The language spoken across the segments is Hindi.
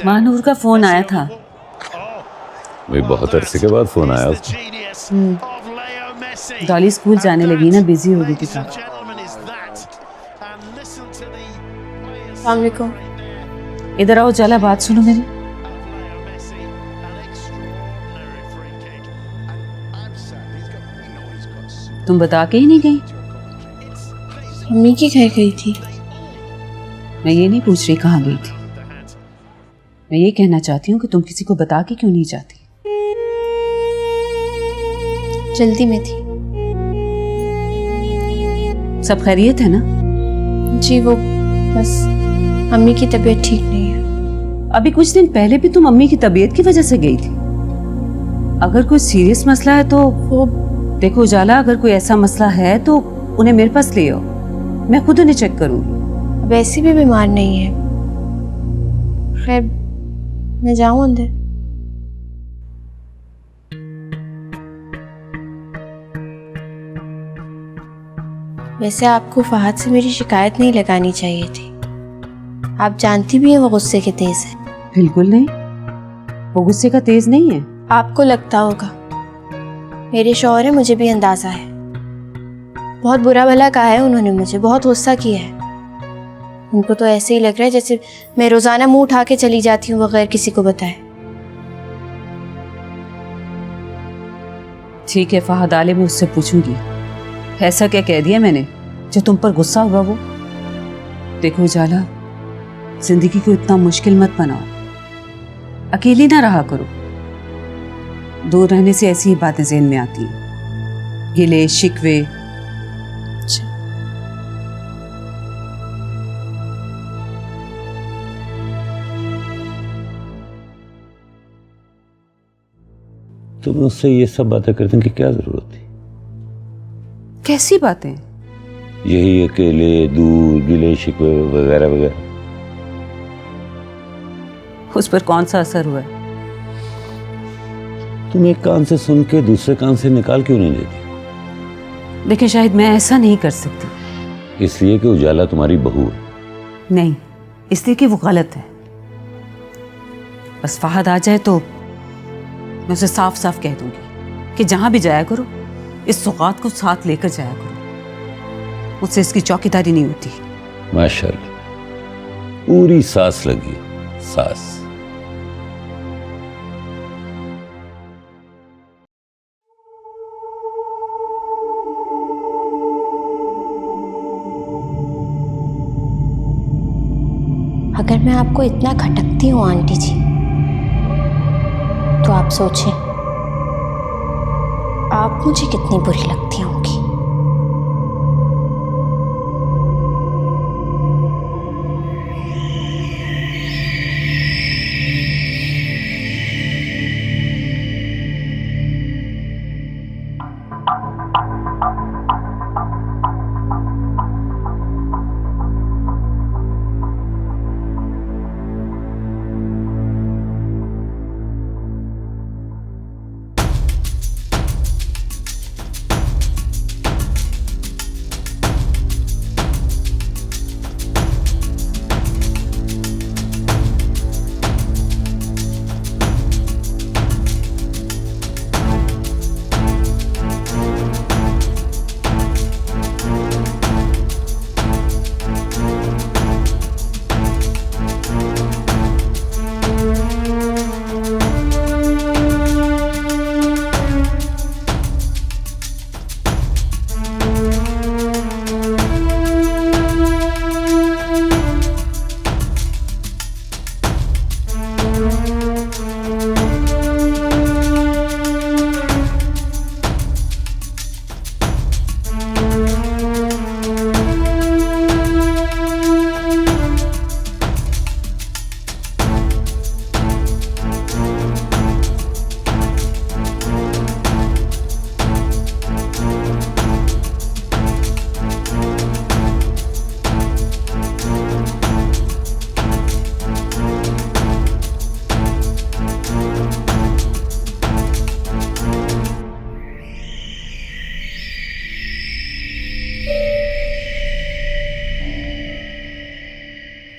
महानूर का फोन आया था। भाई बहुत अरसे के बाद फोन आया उसका। डॉली स्कूल जाने लगी ना, बिजी हो गई थी काफी। अस्सलाम वालेकुम। इधर आओ, चला बात सुनो मेरी। तुम बता के ही नहीं गई। मम्मी के घर गई थी। मैं ये नहीं पूछ रही कहाँ गई थी, मैं ये कहना चाहती हूँ कि तुम किसी को बता के क्यों नहीं जाती। जल्दी में थी। सब खैरियत है ना? जी, वो बस अम्मी की तबीयत ठीक नहीं है। अभी कुछ दिन पहले भी तुम अम्मी की तबीयत की वजह से गई थी। अगर कोई सीरियस मसला है तो वो देखो उजाला, अगर कोई ऐसा मसला है तो उन्हें मेरे पास ले आओ, मैं खुद उन्हें चेक करूंगी। वैसे भी बीमार नहीं है। खैर, मैं जाऊं अंदर? वैसे आपको फहद से मेरी शिकायत नहीं लगानी चाहिए थी। आप जानती भी हैं वो गुस्से के तेज है। बिल्कुल नहीं, वो गुस्से का तेज नहीं है। आपको लगता होगा, मेरे शौहर है, मुझे भी अंदाजा है। बहुत बुरा भला कहा है उन्होंने मुझे, बहुत गुस्सा किया है। उनको तो ऐसे ही लग रहा है जैसे मैं रोजाना मुंह उठा के चली जाती हूँ बगैर किसी को बताए। ठीक है, फहद आले मैं उससे पूछूंगी ऐसा क्या कह दिया मैंने जो तुम पर गुस्सा हुआ वो। देखो उजाला, जिंदगी को इतना मुश्किल मत बनाओ, अकेली ना रहा करो। दूर रहने से ऐसी ही बातें ज़हन में आती हैं, गिले शिकवे। तुम उससे ये सब बातें करने की क्या जरूरत थी? कैसी बातें? यही अकेले, दूर, गिले शिकवे वगैरह वगैरह। उस पर कौन सा असर हुआ है? तुम एक कान से सुन के दूसरे कान से निकाल क्यों नहीं देती? देखिए शायद मैं ऐसा नहीं कर सकती। इसलिए कि उजाला तुम्हारी बहू है। नहीं, इसलिए कि वो गलत है। बस फहद आ जाए तो मैं उसे साफ साफ कह दूंगी कि जहां भी जाया करो इस सौगात को साथ लेकर जाया करो, मुझसे इसकी चौकीदारी नहीं होती। माशाल्लाह, पूरी सांस लगी, सांस। अगर मैं आपको इतना खटकती हूँ आंटी जी, तो आप सोचें आप मुझे कितनी बुरी लगती होंगी।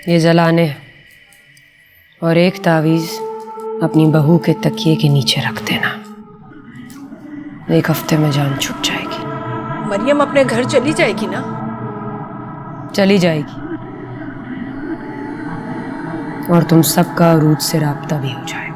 ये जलाने हैं और एक तावीज अपनी बहू के तकिए के नीचे रख देना। 1 हफ्ते में जान छूट जाएगी। मरियम अपने घर चली जाएगी ना? चली जाएगी और तुम सबका अरूज से राब्ता भी हो जाएगा।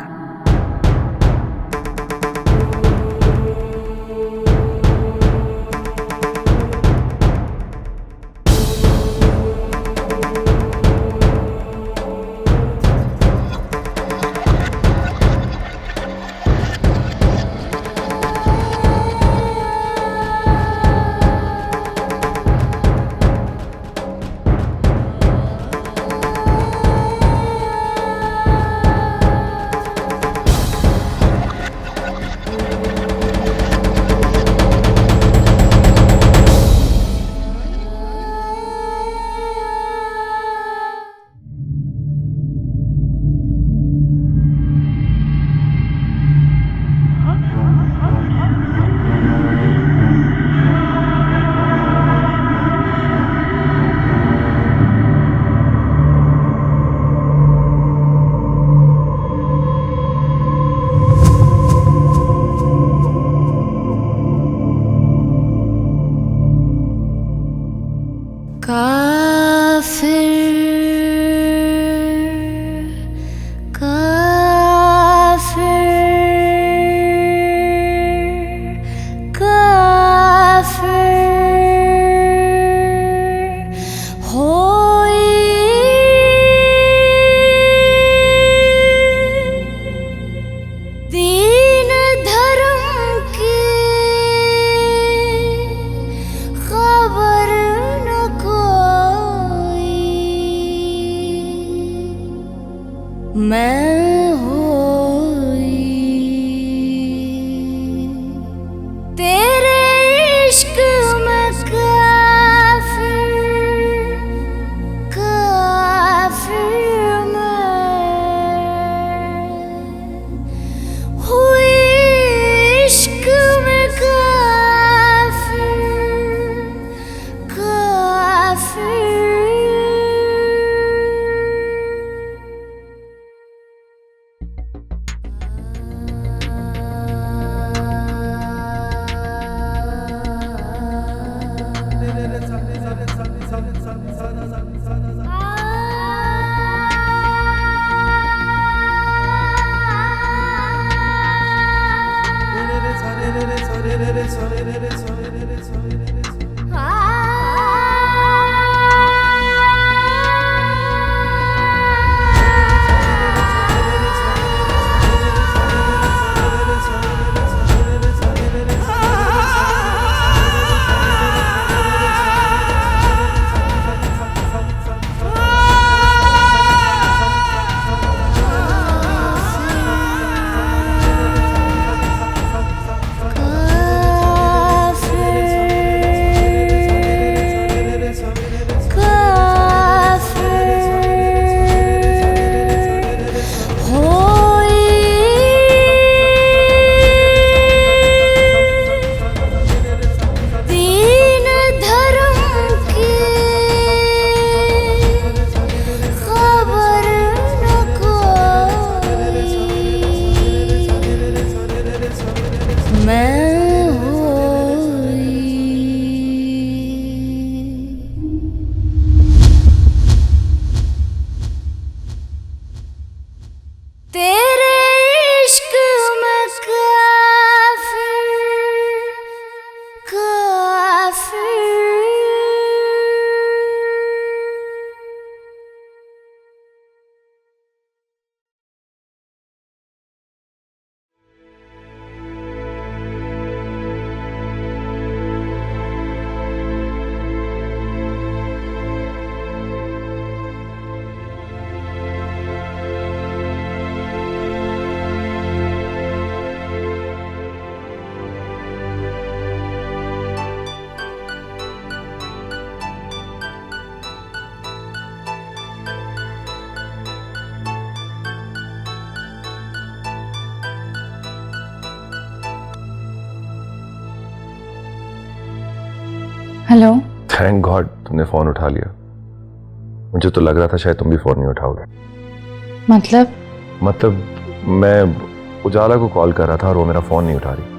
मैं होई तेरे इश्क में काफिर मैं हुई इश्क में काफिर। हेलो। थैंक गॉड तुमने फोन उठा लिया। मुझे तो लग रहा था शायद तुम भी फोन नहीं उठाओगे। मतलब मैं उजाला को कॉल कर रहा था और वो मेरा फोन नहीं उठा रही।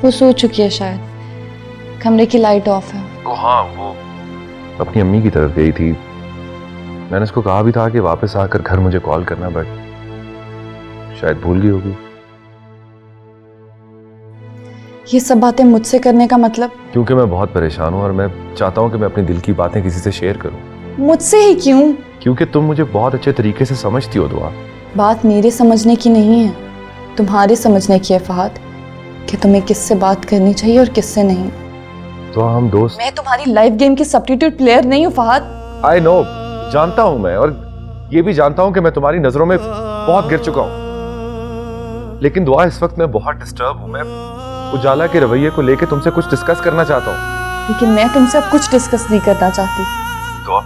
वो सो चुकी है शायद, कमरे की लाइट ऑफ है। ओ हाँ, वो अपनी अम्मी की तरफ गई थी। मैंने उसको कहा भी था कि वापस आकर घर मुझे कॉल करना, बट शायद भूल गई होगी। ये सब बातें मुझसे करने का मतलब? क्योंकि मैं बहुत परेशान हूँ और मैं चाहता हूँ कि मैं अपने दिल की बातें किसी से शेयर करूँ। मुझसे ही क्यों? क्योंकि तुम मुझे बहुत अच्छे तरीके से समझती हो दुआ। बात मेरे समझने की नहीं है, तुम्हारे समझने की है फहद, कि तुम्हें किससे बात करनी चाहिए और किससे नहीं। तो हम दोस्त। मैं तुम्हारी लाइफ गेम की सब्स्टिट्यूट प्लेयर नहीं हूँ फहद। आई नो, जानता हूँ मैं, और ये भी जानता हूँ कि मैं तुम्हारी नजरों में बहुत गिर चुका हूँ। लेकिन दुआ, इस वक्त मैं बहुत डिस्टर्ब हूँ। मैं उजाला के रवैये को लेकर तुमसे कुछ डिस्कस करना चाहता हूँ। लेकिन मैं तुमसे अब कुछ डिस्कस नहीं करना चाहती। दुआ,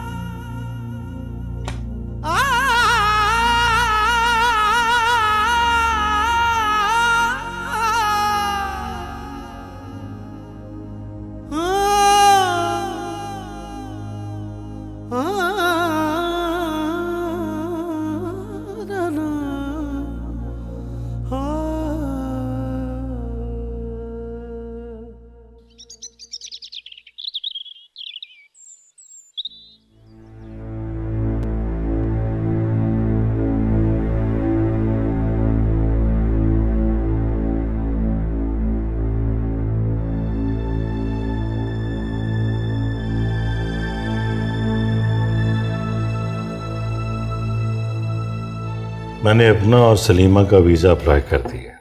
मैंने अपना और सलीमा का वीज़ा अप्लाई कर दिया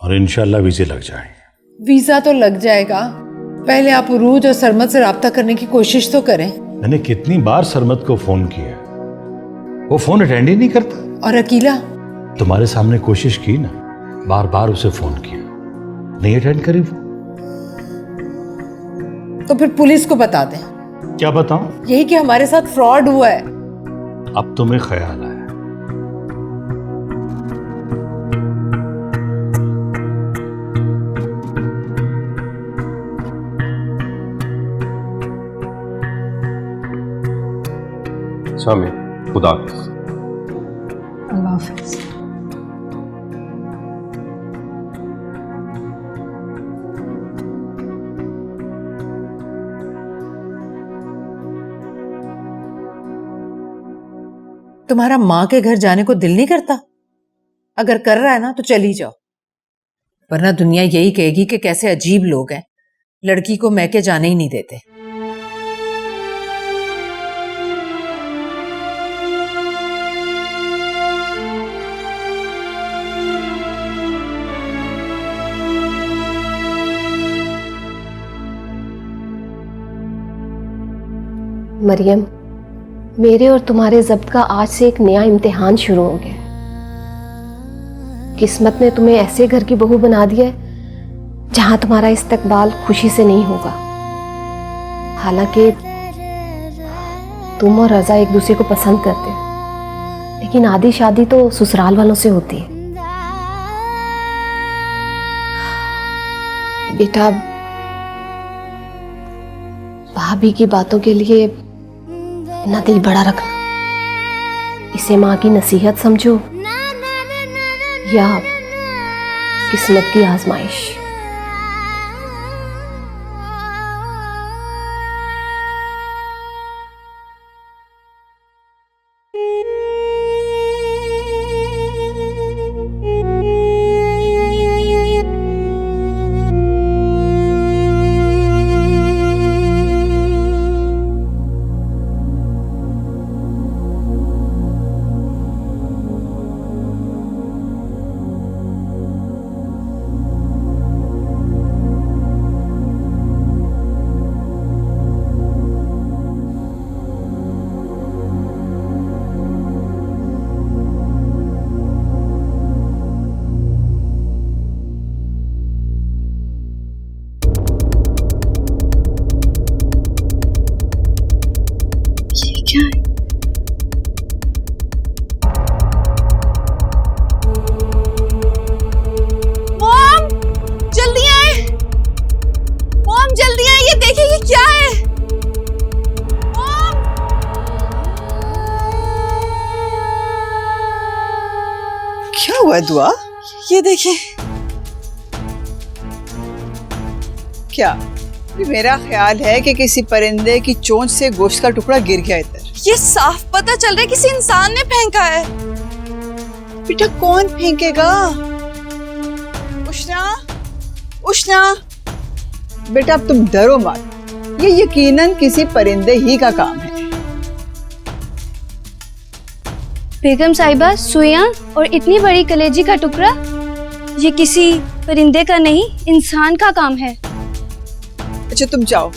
और इंशाल्लाह वीज़े लग जाएंगे। वीजा तो लग जाएगा, पहले आप उरूज और सरमद से राब्ता करने की कोशिश तो करें। मैंने कितनी बार सरमद को फ़ोन किया, वो फ़ोन अटेंड ही नहीं करता। और अकीला? तुम्हारे सामने कोशिश की ना, बार बार उसे फ़ोन किया, नहीं अटेंड करी वो। तो फिर पुलिस को बता दें। क्या बताऊं? यही कि हमारे साथ फ्रॉड हुआ है। अब तुम्हें ख्याल आया। शामी, खुदा हाफिज़। अल्लाह हाफिज़। तुम्हारा माँ के घर जाने को दिल नहीं करता? अगर कर रहा है ना तो चली जाओ, वरना दुनिया यही कहेगी कि कैसे अजीब लोग हैं, लड़की को मैके जाने ही नहीं देते। मरियम, मेरे और तुम्हारे ज़ब्त का आज से एक नया इम्तिहान शुरू हो गया। किस्मत ने तुम्हें ऐसे घर की बहू बना दिया है जहां तुम्हारा इस्तकबाल खुशी से नहीं होगा। हालांकि तुम और रजा एक दूसरे को पसंद करते हो, लेकिन आधी शादी तो ससुराल वालों से होती है। बेटा, भाभी की बातों के लिए ना दिल बड़ा रखना। इसे माँ की नसीहत समझो या किस्मत की आजमाइश। है दुआ? ये देखिए। क्या ये मेरा ख्याल है कि किसी परिंदे की चोंच से गोश्त का टुकड़ा गिर गया इधर? ये साफ पता चल रहा है किसी इंसान ने फेंका है। बेटा कौन फेंकेगा? उष्णा, उष्णा, बेटा अब तुम डरो मत, ये यकीनन किसी परिंदे ही का काम है। बेगम साहिबा, सुइयां और इतनी बड़ी कलेजी का टुकड़ा, ये किसी परिंदे का नहीं, इंसान का काम है। अच्छा तुम जाओ,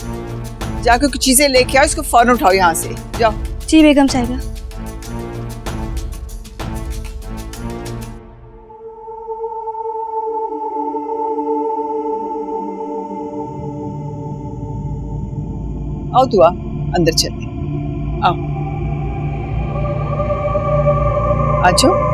जाकर कुछ चीजें लेके आओ, इसको फौरन उठाओ यहाँ से, जाओ। जी बेगम साहिबा। आओ दुआ, अंदर चलते, आओ, आ जाओ।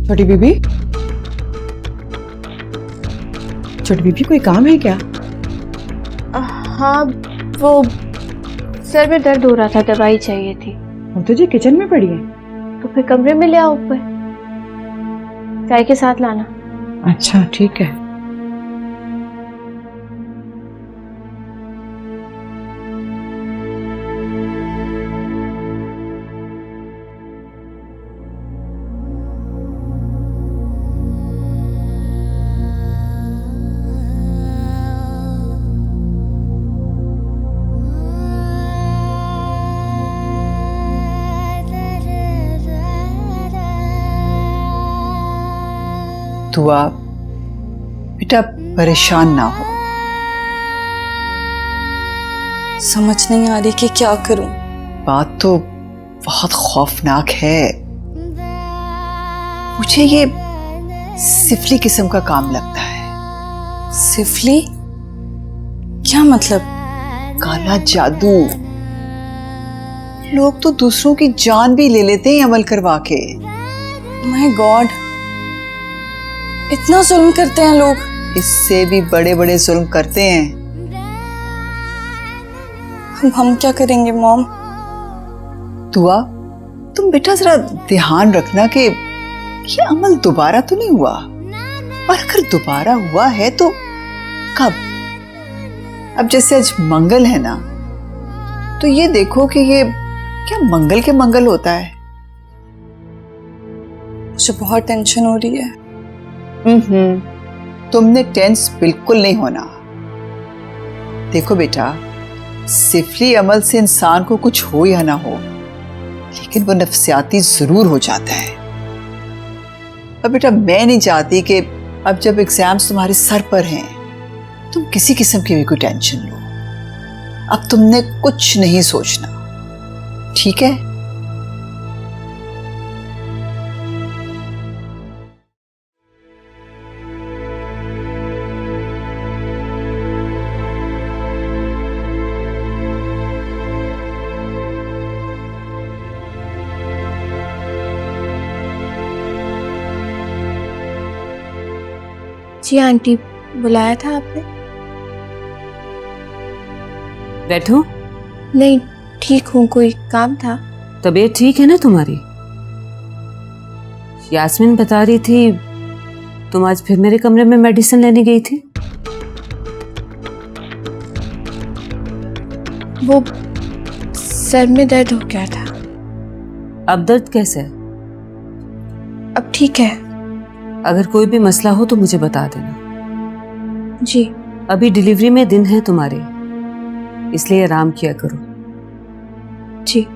छोटी बीबी, छोटी बीबी कोई काम है क्या? हाँ, वो सर में दर्द हो रहा था, दवाई चाहिए थी। वो तुझे किचन में पड़ी है? तो फिर कमरे में ले आओ ऊपर, चाय के साथ लाना। अच्छा ठीक है। दुआ, बेटा परेशान ना हो। समझ नहीं आ रही कि क्या करूं। बात तो बहुत खौफनाक है। मुझे ये सिफली किस्म का काम लगता है। सिफली? क्या मतलब? काला जादू। लोग तो दूसरों की जान भी ले लेते हैं अमल करवा के। माय गॉड, इतना जुल्म करते हैं लोग। इससे भी बड़े बड़े जुल्म करते हैं। हम क्या करेंगे मॉम? दुआ, तुम बेटा जरा ध्यान रखना कि ये अमल दोबारा तो नहीं हुआ, और अगर दोबारा हुआ है तो कब? अब जैसे आज मंगल है ना, तो ये देखो कि ये क्या मंगल के मंगल होता है। मुझे बहुत टेंशन हो रही है। तुमने टेंस बिल्कुल नहीं होना। देखो बेटा, सिफली अमल से इंसान को कुछ हो या ना हो, लेकिन वो नफसियाती जरूर हो जाता है। अब बेटा मैं नहीं चाहती कि अब जब एग्जाम्स तुम्हारे सर पर हैं तुम किसी किस्म की भी कोई टेंशन लो। अब तुमने कुछ नहीं सोचना, ठीक है? जी आंटी, बुलाया था आपने? बैठो। नहीं, ठीक हूँ, कोई काम था। तबीयत ठीक है ना तुम्हारी? यास्मीन बता रही थी तुम आज फिर मेरे कमरे में मेडिसिन लेने गई थी। वो सर में दर्द हो गया था। अब दर्द कैसे है? अब ठीक है। अगर कोई भी मसला हो तो मुझे बता देना। जी। अभी डिलीवरी में दिन है तुम्हारे, इसलिए आराम किया करो। जी।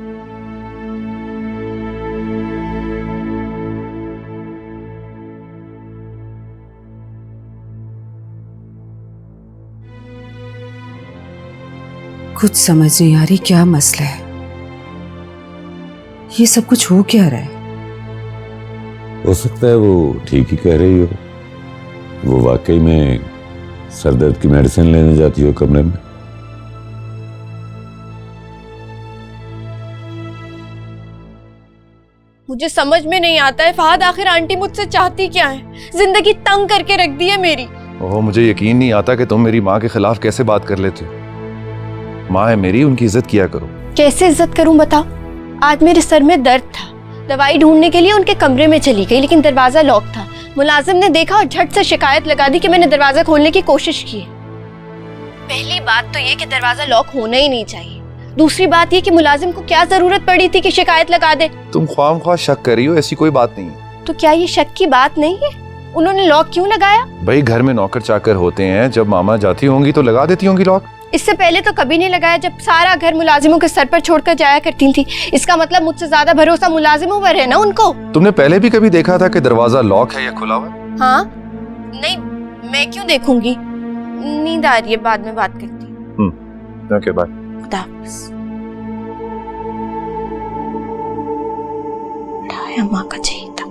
कुछ समझ नहीं आ रही क्या मसला है, ये सब कुछ हो क्या रहा है। हो सकता है वो ठीक ही कह रही हो, वो वाकई में सर दर्द की मेडिसिन लेने जाती हो कमरे में। मुझे समझ में नहीं आता है फहद, आखिर आंटी मुझसे चाहती क्या है? जिंदगी तंग करके रख दी है मेरी। ओह, मुझे यकीन नहीं आता कि तुम मेरी माँ के खिलाफ कैसे बात कर लेते हो। माँ है मेरी, उनकी इज्जत किया करो। कैसे इज्जत करूं बताओ? आज मेरे सर में दर्द था, दवाई ढूंढने के लिए उनके कमरे में चली गई, लेकिन दरवाजा लॉक था। मुलाजिम ने देखा और झट से शिकायत लगा दी कि मैंने दरवाजा खोलने की कोशिश की। पहली बात तो ये कि दरवाजा लॉक होना ही नहीं चाहिए। दूसरी बात ये कि मुलाजिम को क्या जरूरत पड़ी थी कि शिकायत लगा दे? तुम ख्वाम शक कर रही हो, ऐसी कोई बात नहीं। तो क्या ये शक की बात नहीं है? उन्होंने लॉक क्यों लगाया? भाई घर में नौकर चाकर होते हैं, जब मामा जाती होंगी तो लगा देती होंगी लॉक। इससे पहले तो कभी नहीं लगाया, जब सारा घर मुलाजिमों के सर पर छोड़कर जाया करती थी। इसका मतलब मुझसे ज्यादा भरोसा मुलाजिमों पर है ना उनको। तुमने पहले भी कभी देखा था कि दरवाजा लॉक है या खुला हुआ? हाँ, नहीं, मैं क्यों देखूंगी? नींद आ रही है, बाद में बात करती हूँ। Okay bye. खुदा हाफिज़। माँ का चाहिए था।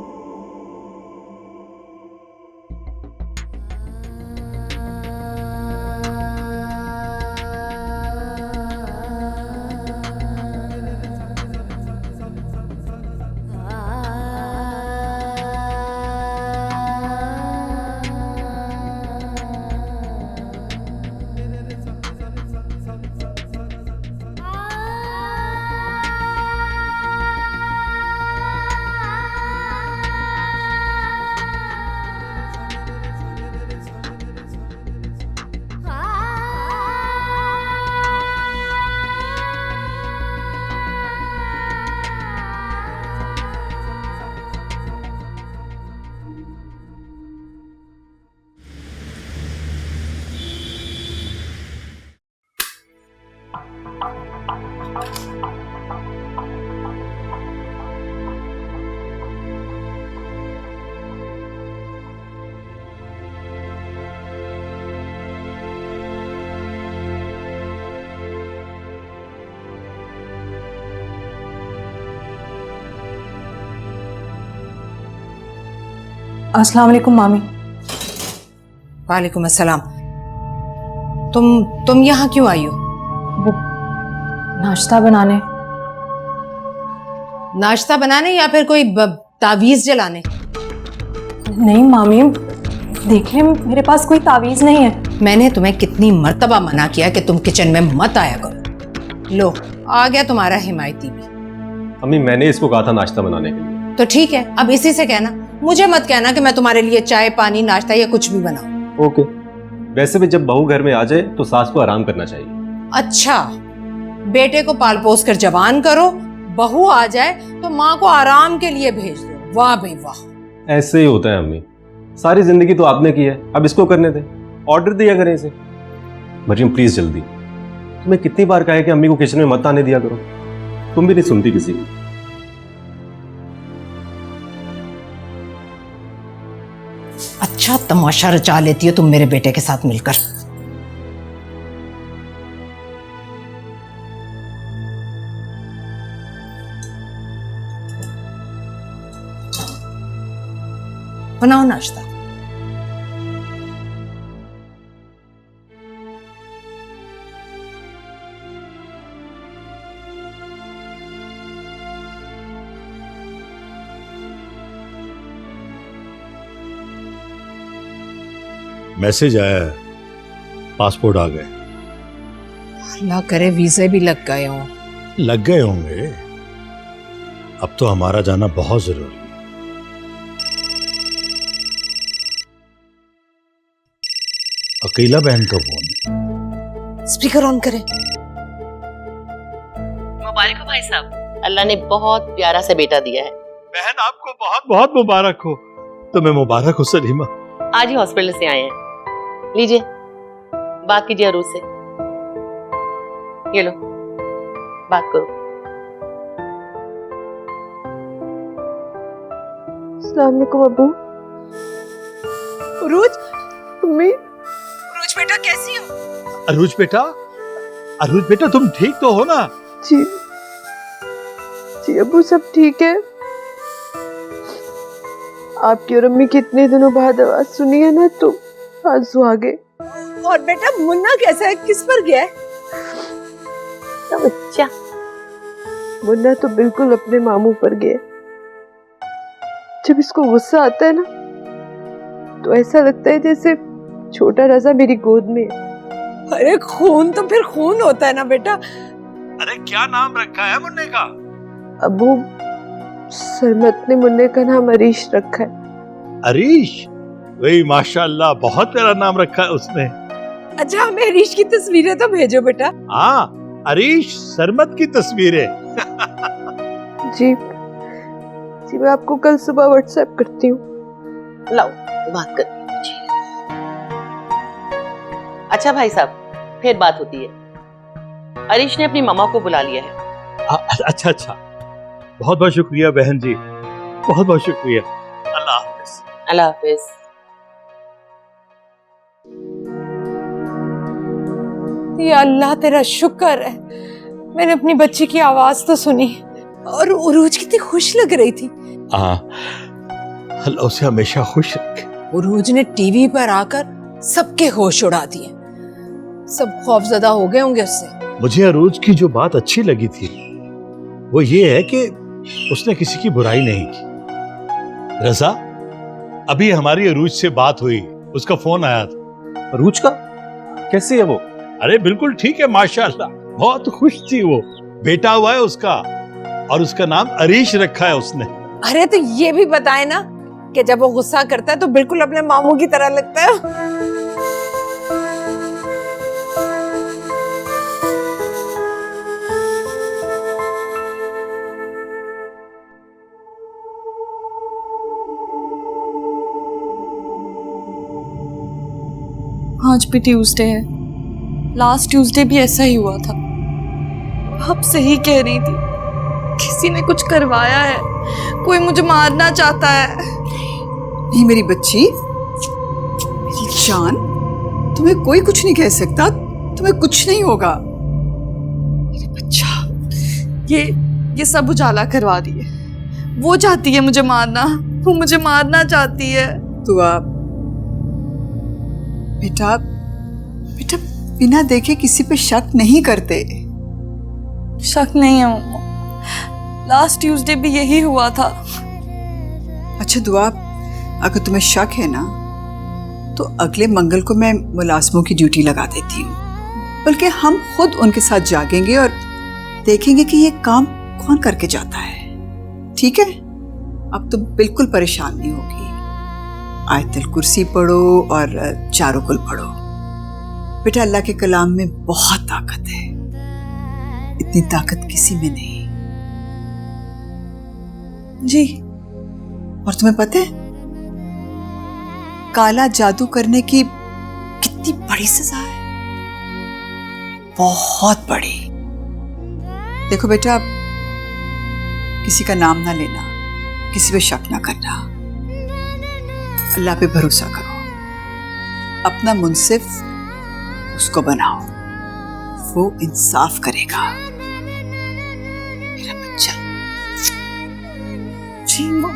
अस्सलाम वालेकुम मामी। वालेकुम अस्सलाम। तुम यहाँ क्यों आई हो? वो नाश्ता बनाने। नाश्ता बनाने या फिर कोई तावीज जलाने? नहीं मामी, देखिए मेरे पास कोई तावीज नहीं है। मैंने तुम्हें कितनी मर्तबा मना किया कि तुम किचन में मत आया करो। लो, आ गया तुम्हारा हिमायती भी। अम्मी, मैंने इसको कहा था नाश्ता बनाने के लिए। तो ठीक है, अब इसी से कहना, मुझे मत कहना कि मैं तुम्हारे लिए चाय पानी नाश्ता या कुछ भी बनाऊं। ओके। वैसे भी जब बहू घर में आ जाए तो सास को आराम करना चाहिए। अच्छा, बेटे को पाल पोस कर जवान करो, बहू आ जाए तो माँ को आराम के लिए भेज दो। वाह भाई वाह। ऐसे ही होता है अम्मी, सारी जिंदगी तो आपने की है, अब इसको करने दे, ऑर्डर दिया करें इसे। मरियम प्लीज जल्दी। तुम्हें कितनी बार कहा है कि अम्मी को किचन में मत आने दिया करो, तुम भी नहीं सुनती किसी की। अच्छा तमाशा रचा लेती हो तुम मेरे बेटे के साथ मिलकर। बनाओ नाश्ता। मैसेज आया है, पासपोर्ट आ गए। अल्लाह करे वीजे भी लग गए हों। लग गए होंगे, अब तो हमारा जाना बहुत जरूरी है। अकेला बहन का फोन। स्पीकर ऑन करें। मुबारक हो भाई साहब, अल्लाह ने बहुत प्यारा सा बेटा दिया है। बहन आपको बहुत बहुत मुबारक हो। तुम्हें मुबारक हो सलीमा। आज ही हॉस्पिटल से आए हैं। लीजिए, बात कीजिए अरूज से। ये लो, बात करो। अस्सलाम वालेकुम अब्बू। उरूज, मम्मी। उरूज बेटा कैसी हो? अरूज बेटा तुम ठीक तो हो ना? जी जी अब्बू, सब ठीक है। आपकी और अम्मी की इतने दिनों बाद आवाज सुनी है ना, तो आंसू आ गए। और बेटा मुन्ना कैसा है, किस पर गया है? बच्चा मुन्ना तो बिल्कुल अपने मामू पर गया। जब इसको गुस्सा आता है ना, तो ऐसा लगता है जैसे छोटा राजा मेरी गोद में है। अरे खून तो फिर खून होता है ना बेटा। अरे क्या नाम रखा है मुन्ने का? अबू, सरमत ने मुन्ने का नाम अरीश रखा है। अरीश? वही माशाल्लाह, बहुत प्यारा नाम रखा है उसने। अच्छा, हमें अरीश की तस्वीरें तो भेजो बेटा। हाँ, अरीश सरमत की तस्वीरें। जी जी, मैं आपको कल सुबह व्हाट्सएप करती हूँ। लाओ, बात कर। अच्छा भाई साहब, फिर बात होती है। अरीश ने अपनी मम्मा को बुला लिया है। अच्छा, बहुत बहुत शुक्रिया बहन जी, बहुत बहुत शुक्रिया। अल्लाह हाफिज। अल्लाह हाफिज। या अल्लाह तेरा शुक्र है, मैंने अपनी बच्ची की आवाज तो सुनी। और उरूज कितनी खुश लग रही थी। अल्लाह उसे हमेशा खुश रखे। उरूज ने टीवी पर आकर सबके होश उड़ा दिए। सब खौफजदा हो गए होंगे उससे। मुझे अरूज की जो बात अच्छी लगी थी वो ये है कि उसने किसी की बुराई नहीं की। रजा, अभी हमारी अरूज से बात हुई, उसका फोन आया था। अरूज का? कैसी है वो? अरे बिल्कुल ठीक है माशाल्लाह, बहुत खुश थी वो। बेटा हुआ है उसका, और उसका नाम अरीश रखा है उसने। अरे तो ये भी बताए ना कि जब वो गुस्सा करता है तो बिल्कुल अपने मामू की तरह लगता है। आज भी ट्यूसडे है, लास्ट ट्यूसडे भी ऐसा ही हुआ था। अब सही कह रही थी, किसी ने कुछ करवाया है, कोई मुझे मारना चाहता है। नहीं मेरी बच्ची, मेरी जान, तुम्हें कोई कुछ नहीं कह सकता, तुम्हें कुछ नहीं होगा। मेरे बच्चा, ये सब उजाला करवा रही है। वो चाहती है मुझे मारना, वो मुझे मारना चाहती है। दुआ बेटा, बेटा बिना देखे किसी पे शक नहीं करते। शक नहीं है मम्मा, लास्ट ट्यूसडे भी यही हुआ था। अच्छा दुआ, अगर तुम्हें शक है ना, तो अगले मंगल को मैं मुलाजमों की ड्यूटी लगा देती हूँ। बल्कि हम खुद उनके साथ जागेंगे और देखेंगे कि ये काम कौन करके जाता है। ठीक है? अब तुम बिल्कुल परेशान नहीं होगी। आयतुल कुर्सी पढ़ो और चारों कुल पढ़ो। बेटा अल्लाह के कलाम में बहुत ताकत है, इतनी ताकत किसी में नहीं। जी। और तुम्हें पता है काला जादू करने की कितनी बड़ी सजा है? बहुत बड़ी। देखो बेटा, किसी का नाम ना लेना, किसी पे शक ना करना, अल्लाह पे भरोसा करो, अपना मुंसिफ उसको बनाओ, वो इंसाफ करेगा। मेरा बच्चा। जी मां।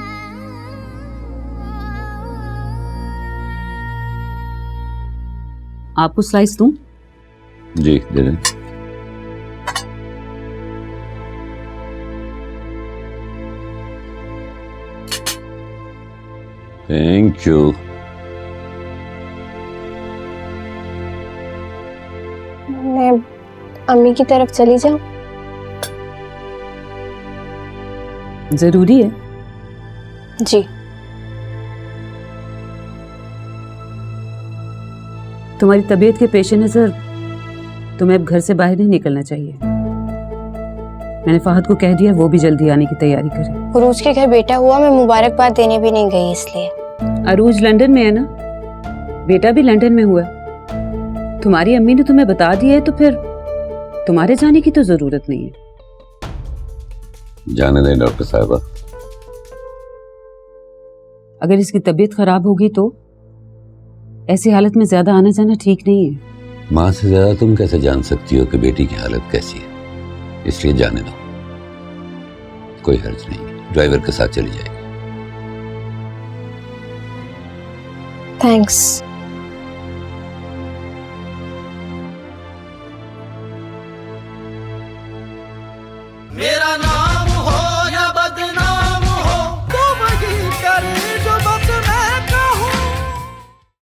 आपको स्लाइस दूं? जी दे दें। Thank you. मैं अम्मी की तरफ चली जाऊं? जरूरी है? जी। तुम्हारी तबीयत के पेश नजर तुम्हें अब घर से बाहर नहीं निकलना चाहिए। मैंने फहद को कह दिया वो भी जल्दी आने की तैयारी करे। उरूज के घर बेटा हुआ, मैं मुबारकबाद देने भी नहीं गई इसलिए। अरूज लंदन में है ना, बेटा भी लंदन में हुआ है। तुम्हारी अम्मी ने तुम्हें बता दिया है तो फिर तुम्हारे जाने की तो जरूरत नहीं है। जाने दें डॉक्टर साहबा। अगर इसकी तबीयत खराब होगी तो ऐसी हालत में ज्यादा आना जाना ठीक नहीं है। माँ से ज्यादा तुम कैसे जान सकती हो कि बेटी की हालत कैसी है, इसलिए जाने दो, कोई हर्ज नहीं, ड्राइवर के साथ चली जाएगी। थैंक्स।